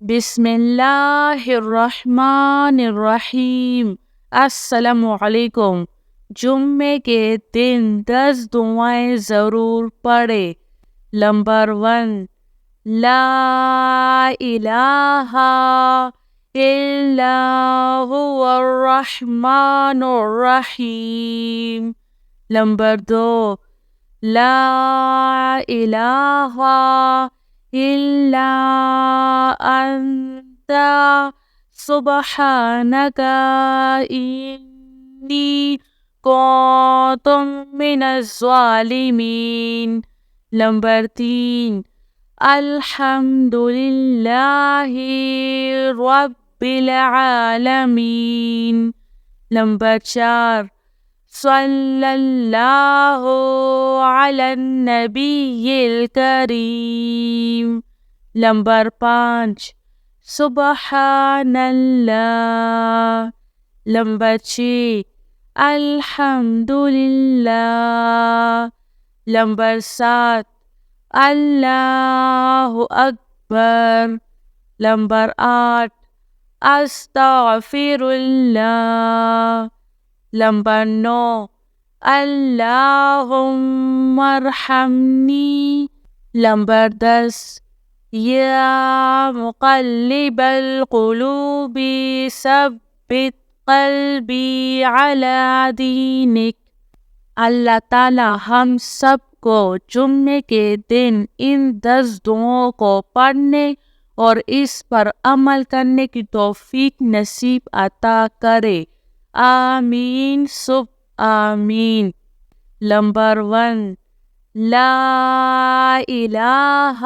بسم اللہ الرحمن الرحیم۔ السلام علیکم۔ جمعے کے دن 10 دعائیں ضرور پڑھے۔ نمبر 1، لا الہ الا هو الرحمن الرحیم۔ نمبر 2، لا الہ الا انت سبحانک انی کنت من الظالمین۔ نمبر 3، الحمد للہ رب العالمین۔ نمبر 4، صلی اللہ علی النبی الکریم۔ نمبر 5، سبحان اللہ۔ نمبر 6، الحمد للہ۔ نمبر 7، اللہ اکبر۔ نمبر 8، استغفر اللہ۔ نمبر 9، اللہم ارحمنی۔ نمبر 10، یا مقلب القلوب ثبت قلبی علی دینک۔ اللہ تعالی ہم سب کو جمعے کے دن ان 10 دعاؤں کو پڑھنے اور اس پر عمل کرنے کی توفیق نصیب عطا کرے۔ آمین سب آمین۔ نمبر 1، لا الہ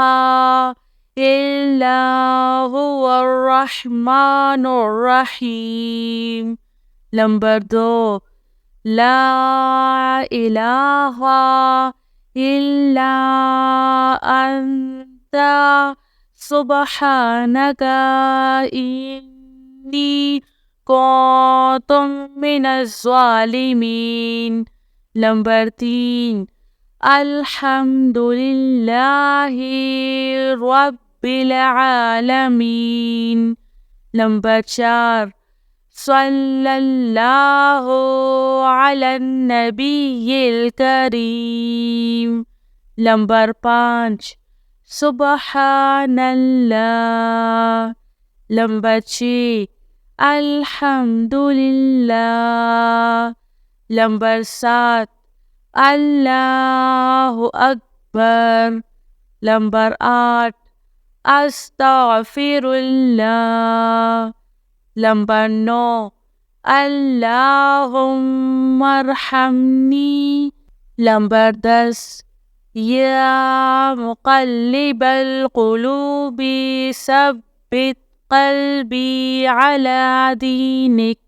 الا هو الرحمن الرحیم۔ نمبر 2، لا الہ الا انت سبحانک انی کنت من الظالمین۔ نمبر 3، الحمد للہ رب العالمین۔ نمبر 4، صلی اللہ علی النبی الکریم۔ نمبر 5، سبحان اللہ۔ نمبر 6، الحمد للہ۔ نمبر 7، اللہ اکبر۔ نمبر 8، استغفر اللہ۔ نمبر 9، اللہم ارحمنی۔ نمبر 10، یا مقلب القلوب ثبت قلبی علی دینک۔